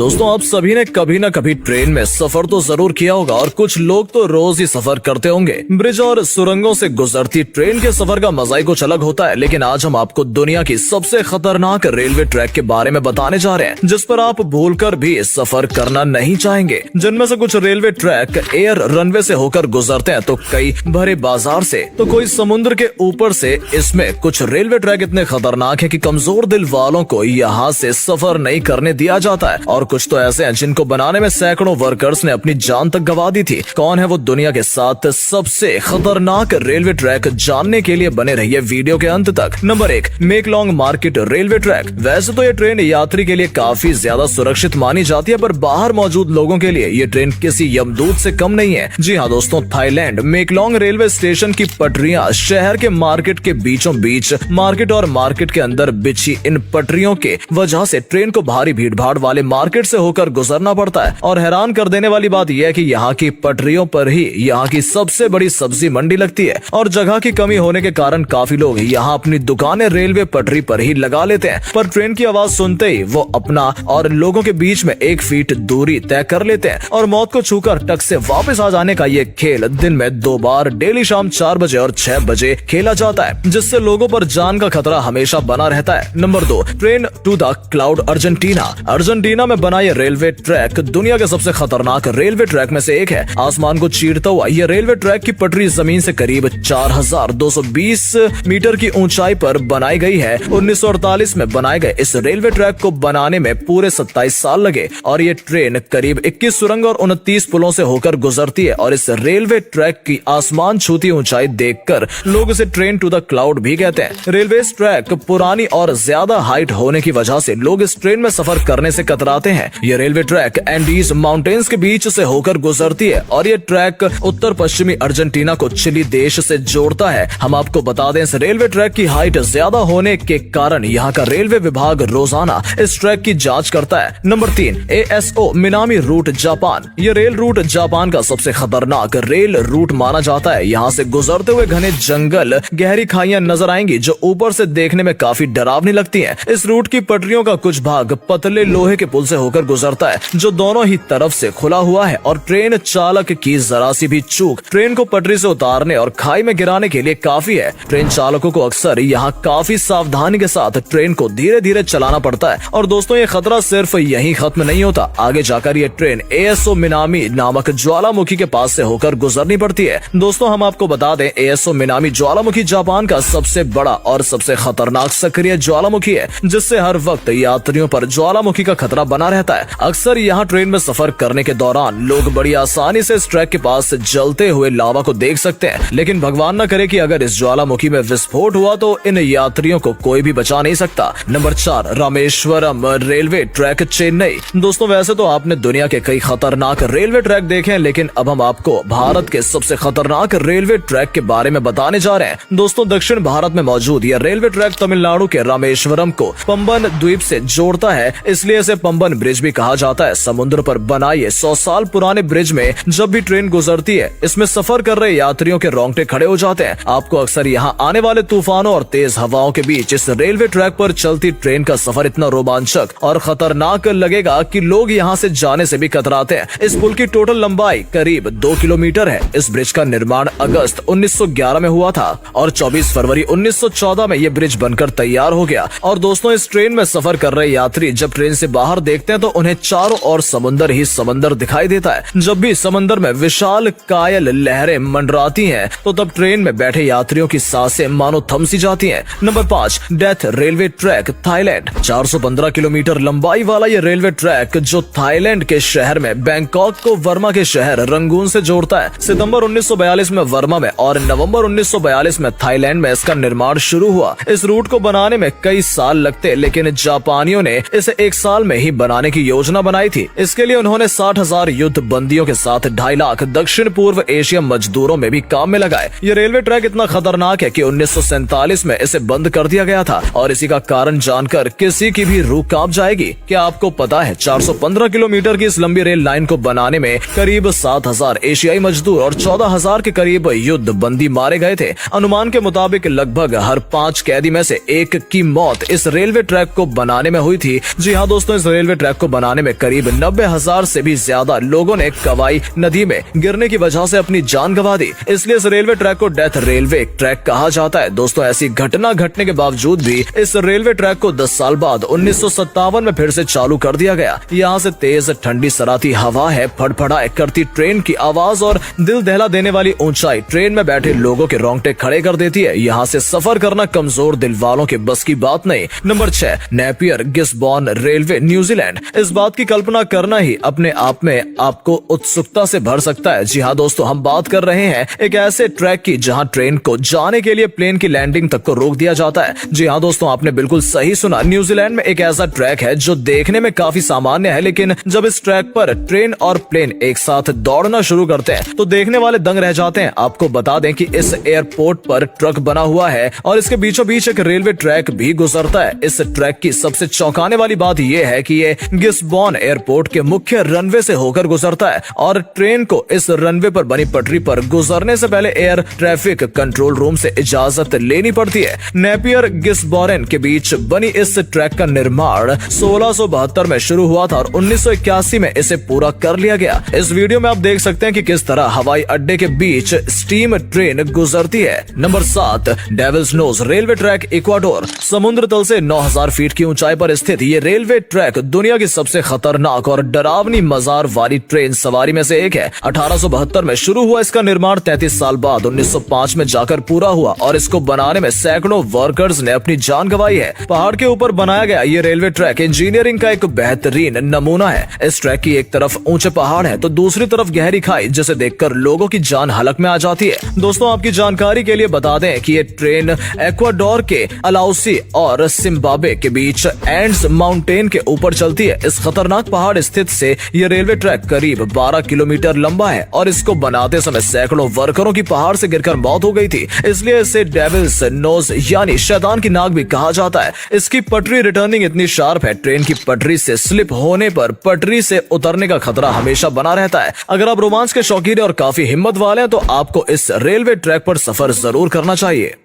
दोस्तों आप सभी ने कभी न कभी ट्रेन में सफर तो जरूर किया होगा और कुछ लोग तो रोज ही सफर करते होंगे। ब्रिज और सुरंगों से गुजरती ट्रेन के सफर का मजा ही कुछ अलग होता है। लेकिन आज हम आपको दुनिया की सबसे खतरनाक रेलवे ट्रैक के बारे में बताने जा रहे हैं, जिस पर आप भूलकर भी सफर करना नहीं चाहेंगे। जिनमें से कुछ रेलवे ट्रैक एयर रनवे से होकर गुजरते हैं, तो कई भरे बाजार से, तो कोई समुद्र के ऊपर से। इसमें कुछ रेलवे ट्रैक इतने खतरनाक है कि कमजोर दिल वालों को यहाँ से सफर नहीं करने दिया जाता है, और कुछ तो ऐसे हैं जिनको बनाने में सैकड़ों वर्कर्स ने अपनी जान तक गंवा दी थी। कौन है वो दुनिया के 7 सबसे खतरनाक रेलवे ट्रैक, जानने के लिए बने रहिए वीडियो के अंत तक। Number 1, Maeklong market railway track. वैसे तो ये ट्रेन यात्री के लिए काफी ज्यादा सुरक्षित मानी जाती है, पर बाहर मौजूद लोगों के लिए ये ट्रेन किसी यमदूत से कम नहीं है। जी हाँ दोस्तों, थाईलैंड मेकलॉन्ग रेलवे स्टेशन की पटरियां शहर के मार्केट के बीचों बीच, मार्केट और मार्केट के अंदर बिछी इन पटरियों के वजह से ट्रेन को भारी भीड़ भाड़ वाले मार्केट से होकर गुजरना पड़ता है। और हैरान कर देने वाली बात यह है कि यहाँ की पटरियों पर ही यहाँ की सबसे बड़ी सब्जी मंडी लगती है, और जगह की कमी होने के कारण काफी लोग यहाँ अपनी दुकानें रेलवे पटरी पर ही लगा लेते हैं। पर ट्रेन की आवाज सुनते ही वो अपना और लोगों के बीच में 1 फीट दूरी तय कर लेते हैं, और मौत को छूकर टक से वापस आ जाने का ये खेल दिन में 2 बार डेली शाम 4 बजे और 6 बजे खेला जाता है, जिससे लोगों पर जान का खतरा हमेशा बना रहता है। Number 2, train to the cloud Argentina. Argentina में बना ये रेलवे ट्रैक दुनिया के सबसे खतरनाक रेलवे ट्रैक में से एक है। आसमान को चीरता हुआ ये रेलवे ट्रैक की पटरी जमीन से करीब 4220 मीटर की ऊंचाई पर बनाई गई है। 1948 में बनाए गए इस रेलवे ट्रैक को बनाने में पूरे 27 साल लगे, और ये ट्रेन करीब 21 सुरंग और 29 पुलों से होकर गुजरती है। और इस रेलवे ट्रैक की आसमान छूती ऊंचाई देखकर लोग इसे ट्रेन टू द क्लाउड भी कहते हैं। रेलवे ट्रैक पुरानी और ज्यादा हाइट होने की वजह से लोग इस ट्रेन में सफर करने से कतराते हैं। ये रेलवे ट्रैक एंडीज माउंटेन्स के बीच से होकर गुजरती है, और ये ट्रैक उत्तर पश्चिमी अर्जेंटीना को चिली देश से जोड़ता है। हम आपको बता दें, इस रेलवे ट्रैक की हाइट ज्यादा होने के कारण यहाँ का रेलवे विभाग रोजाना इस ट्रैक की जांच करता है। Number 3, ASO Minami route Japan. ये रेल रूट जापान का सबसे खतरनाक रेल रूट माना जाता है। यहाँ से गुजरते हुए घने जंगल, गहरी खाइयां नजर आएंगी जो ऊपर से देखने में काफी डरावनी लगती हैं। इस रूट की पटरियों का कुछ भाग पतले लोहे के पुल से होकर गुजरता है, जो दोनों ही तरफ से खुला हुआ है, और ट्रेन चालक की जरा सी भी चूक ट्रेन को पटरी से उतारने और खाई में गिराने के लिए काफी है। ट्रेन चालकों को अक्सर यहाँ काफी सावधानी के साथ ट्रेन को धीरे धीरे चलाना पड़ता है। और दोस्तों, ये खतरा सिर्फ यहीं खत्म नहीं होता। आगे जाकर ये ट्रेन ASO मिनामी नामक ज्वालामुखी के पास से होकर गुजरनी पड़ती है। दोस्तों, हम आपको बता दें, ASO मिनामी ज्वालामुखी जापान का सबसे बड़ा और सबसे खतरनाक सक्रिय ज्वालामुखी है, जिससे हर वक्त यात्रियों पर ज्वालामुखी का खतरा बना रहता है। अक्सर यहाँ ट्रेन में सफर करने के दौरान लोग बड़ी आसानी से इस ट्रैक के पास जलते हुए लावा को देख सकते हैं, लेकिन भगवान न करे कि अगर इस ज्वालामुखी में विस्फोट हुआ तो इन यात्रियों को कोई भी बचा नहीं सकता। Number 4, Rameswaram railway track Chennai. दोस्तों, वैसे तो आपने दुनिया के कई खतरनाक रेलवे ट्रैक देखे हैं, लेकिन अब हम आपको भारत के सबसे खतरनाक रेलवे ट्रैक के बारे में बताने जा रहे हैं। दोस्तों, दक्षिण भारत में मौजूद यह रेलवे ट्रैक तमिलनाडु के रामेश्वरम को पंबन द्वीप से जोड़ता है, इसलिए इसे पंबन ब्रिज भी कहा जाता है। समुद्र पर बना ये 100 साल पुराने ब्रिज में जब भी ट्रेन गुजरती है, इसमें सफर कर रहे यात्रियों के रोंगटे खड़े हो जाते हैं। आपको अक्सर यहाँ आने वाले तूफानों और तेज हवाओं के बीच इस रेलवे ट्रैक पर चलती ट्रेन का सफर इतना रोमांचक और खतरनाक लगेगा कि लोग यहाँ से जाने से भी कतराते हैं। इस पुल की टोटल लंबाई करीब 2 किलोमीटर है। इस ब्रिज का निर्माण अगस्त 1911 में हुआ था, और 24 फरवरी 1914 में ये ब्रिज बनकर तैयार हो गया। और दोस्तों, इस ट्रेन में सफर कर रहे यात्री जब ट्रेन से बाहर देखते हैं तो उन्हें चारों ओर समंदर ही समंदर दिखाई देता है। जब भी समंदर में विशाल कायल लहरें मंडराती हैं, तो तब ट्रेन में बैठे यात्रियों की सांसें मानो थम सी जाती हैं। Number 5, death railway track Thailand. 415 kilometre लंबाई वाला ये रेलवे ट्रैक जो थाईलैंड के शहर में बैंकॉक को वर्मा के शहर रंगून से जोड़ता है। सितंबर 1942 में वर्मा में और नवंबर 1942 में थाईलैंड में इसका निर्माण शुरू हुआ। इस रूट को बनाने में कई साल लगते, लेकिन जापानियों ने इसे 1 साल में ही बनाने की योजना बनाई थी। इसके लिए उन्होंने 60,000 युद्ध बंदियों के साथ 2.5 लाख दक्षिण पूर्व एशिया मजदूरों में भी काम में लगाए। ये रेलवे ट्रैक इतना खतरनाक है कि 1947 में इसे बंद कर दिया गया था, और इसी का कारण जानकर किसी की भी रूह कांप जाएगी। क्या आपको पता है 415 किलोमीटर की इस लंबी रेल लाइन को बनाने में करीब 7,000 एशियाई मजदूर और 14,000 के करीब युद्ध बंदी मारे गए थे। अनुमान के मुताबिक लगभग हर 5 कैदी में से 1 की मौत इस रेलवे ट्रैक को बनाने में हुई थी। जी हाँ दोस्तों, इस रेलवे ट्रैक ट्रैक को बनाने में करीब 90,000 से भी ज्यादा लोगों ने कवाई नदी में गिरने की वजह से अपनी जान गंवा दी। इसलिए इस रेलवे ट्रैक को डेथ रेलवे ट्रैक कहा जाता है। दोस्तों, ऐसी घटना घटने के बावजूद भी इस रेलवे ट्रैक को 10 साल बाद 1957 में फिर से चालू कर दिया गया। यहाँ से तेज ठंडी सराती हवा है, फड़फड़ाए करती ट्रेन की आवाज और दिल दहला देने वाली ऊंचाई ट्रेन में बैठे लोगों के रोंगटे खड़े कर देती है। यहाँ से सफर करना कमजोर दिल वालों के बस की बात नहीं। Number 6, Napier Gisborne railway, New Zealand. इस बात की कल्पना करना ही अपने आप में आपको उत्सुकता से भर सकता है। जी हाँ दोस्तों, हम बात कर रहे हैं एक ऐसे ट्रैक की जहाँ ट्रेन को जाने के लिए प्लेन की लैंडिंग तक को रोक दिया जाता है। जी हाँ दोस्तों, आपने बिल्कुल सही सुना। न्यूजीलैंड में एक ऐसा ट्रैक है जो देखने में काफी सामान्य है, लेकिन जब इस ट्रैक पर ट्रेन और प्लेन एक साथ दौड़ना शुरू करते हैं तो देखने वाले दंग रह जाते हैं। आपको बता दें कि इस एयरपोर्ट पर ट्रक बना हुआ है और इसके बीचों बीच एक रेलवे ट्रैक भी गुजरता है। इस ट्रैक की सबसे चौंकाने वाली बात यह है कि ये गिस्बॉर्न एयरपोर्ट के मुख्य रनवे से होकर गुजरता है और ट्रेन को इस रनवे पर बनी पटरी पर गुजरने से पहले एयर ट्रैफिक कंट्रोल रूम से इजाजत लेनी पड़ती है। नेपियर गिस्बॉर्न के बीच बनी इस ट्रैक का निर्माण 1672 में शुरू हुआ था और 1981 में इसे पूरा कर लिया गया। इस वीडियो में आप देख सकते हैं कि किस तरह हवाई अड्डे के बीच स्टीम ट्रेन गुजरती है। Number 7, devil's nose railway track, Ecuador. समुद्र तल से 9000 फीट की ऊंचाई पर स्थित ये रेलवे ट्रैक दुनिया की सबसे खतरनाक और डरावनी मजार वाली ट्रेन सवारी में से एक है। 1872 में शुरू हुआ इसका निर्माण 33 साल बाद 1905 में जाकर पूरा हुआ और इसको बनाने में सैकड़ों वर्कर्स ने अपनी जान गंवाई है। पहाड़ के ऊपर बनाया गया ये रेलवे ट्रैक इंजीनियरिंग का एक बेहतरीन नमूना है। इस ट्रैक की एक तरफ ऊंचे पहाड़ है तो दूसरी तरफ गहरी खाई, जिसे देखकर लोगों की जान हलक में आ जाती है। दोस्तों, आपकी जानकारी के लिए बता दें कि ये ट्रेन एक्वाडोर के अलाउसी और जिम्बाब्वे के बीच एंड्स माउंटेन के ऊपर चलती है। इस खतरनाक पहाड़ स्थित से ये रेलवे ट्रैक करीब 12 किलोमीटर लंबा है और इसको बनाते समय सैकड़ों वर्करों की पहाड़ से गिरकर मौत हो गई थी। इसलिए इसे डेविल्स नोज यानी शैतान की नाक भी कहा जाता है। इसकी पटरी रिटर्निंग इतनी शार्प है, ट्रेन की पटरी से स्लिप होने पर पटरी से उतरने का खतरा हमेशा बना रहता है। अगर आप रोमांच के शौकीन और काफी हिम्मत वाले हैं तो आपको इस रेलवे ट्रैक पर सफर जरूर करना चाहिए।